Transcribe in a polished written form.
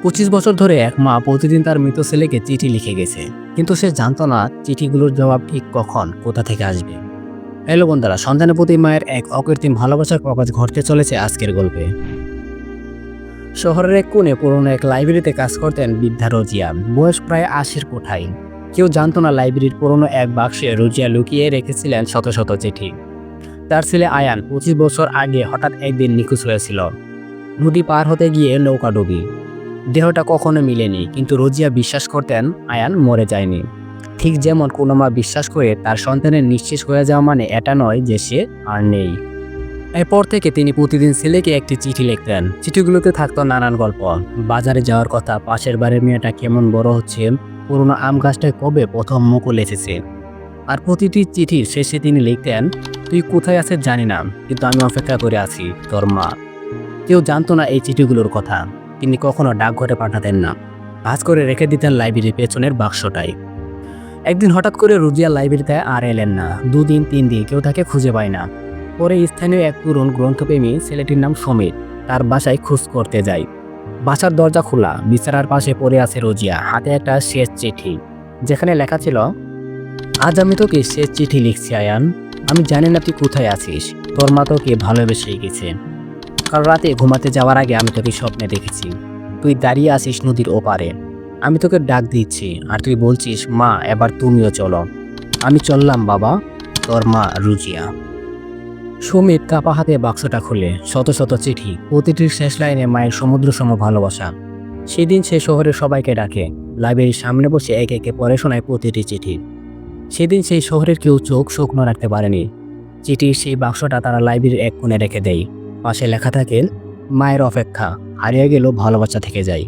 25 বছর ধরে এক মা প্রতিদিন তার মৃত ছেলেকে চিঠি লিখে গেছে, কিন্তু সে জানতো না চিঠিগুলোর জবাব ঠিক কখন কোথা থেকে আসবে। হ্যালো বন্ধুরা, সন্তানের প্রতি মায়ের এক অকৃত্রিম ভালোবাসার প্রকাশ ঘটতে চলেছে আজকের গল্পে। শহরের এক কোণে পুরনো এক লাইব্রেরিতে কাজ করতেন বৃদ্ধা রোজিয়া, বয়স প্রায় 80-র কোঠায়। কেউ জানতো না লাইব্রেরির পুরনো এক বাক্সে রোজিয়া লুকিয়ে রেখেছিলেন শত শত চিঠি। তার ছেলে আয়ান 25 বছর আগে হঠাৎ একদিন নিখোঁজ হয়েছিল। নদী পার হতে গিয়ে নৌকা ডুবি। দেহটা কখনো মিলেনি, কিন্তু রোজিয়া বিশ্বাস করতেন আয়ান মরে যায়নি। ঠিক যেমন কোনো মা বিশ্বাস করে তার সন্তানের নিঃশেষ হয়ে যাওয়া মানে এটা নয় যে সে আর নেই। এরপর থেকে তিনি প্রতিদিন ছেলেকে একটি চিঠি লিখতেন। চিঠিগুলোতে থাকতো নানান গল্প, বাজারে যাওয়ার কথা, পাশের বাড়ির মেয়েটা কেমন বড় হচ্ছে, পুরোনো আম গাছটায় কবে প্রথম মুকুল এসেছে। আর প্রতিটি চিঠির শেষে তিনি লিখতেন, তুই কোথায় আছিস জানি না, কিন্তু আমি অপেক্ষা করে আছি, তোর মা। কেউ জানতো না এই চিঠিগুলোর কথা। তিনি কখনো ডাকঘরে পাঠাতেন না, ভাঁজ করে রেখে দিতেন লাইব্রেরির পেছনের বাক্সটায়। একদিন হঠাৎ করে রোজিয়া লাইব্রেরিতে আর এলেন না। 2 দিন 3 দিন কেউ তাকে খুঁজে পায় না। পরে স্থানীয় এক তরুণ গ্রন্থপ্রেমী ছেলেটির নাম সমীর তার বাসায় খোঁজ করতে যায়। বাসার দরজা খোলা, বিছানার পাশে পড়ে আছে রোজিয়া, হাতে একটা শেষ চিঠি, যেখানে লেখা ছিল, আজ আমি তোকে শেষ চিঠি লিখছি আয়ান। আমি জানি না তুই কোথায় আছিস, তোর মা তোকে ভালোবেসে গেছে। কাল রাতে ঘুমাতে যাওয়ার আগে আমি তোকে স্বপ্নে দেখেছি, তুই দাঁড়িয়ে আছিস নদীর ওপারে। আমি তোকে ডাক দিচ্ছি আর তুই বলছিস, মা এবার তুমিও চলো। আমি চললাম বাবা, তোর মা রুজিয়া। সুমিত কাপা হাতে বাক্সটা খুলে শত শত চিঠি, প্রতিটির শেষ লাইনে মায়ের সমুদ্র সম ভালোবাসা। সেদিন সে শহরের সবাইকে ডাকে, লাইব্রেরির সামনে বসে একে একে পড়ে শোনায় প্রতিটি চিঠি। সেদিন সেই শহরের কেউ চোখ শুকনো রাখতে পারেনি। চিঠির সেই বাক্সটা তারা লাইব্রেরির এক কোণে রেখে দেয়। পাশে লেখা থাকে, মায়ের অপেক্ষা হারিয়ে গেল ভালোবাসা থেকে যায়।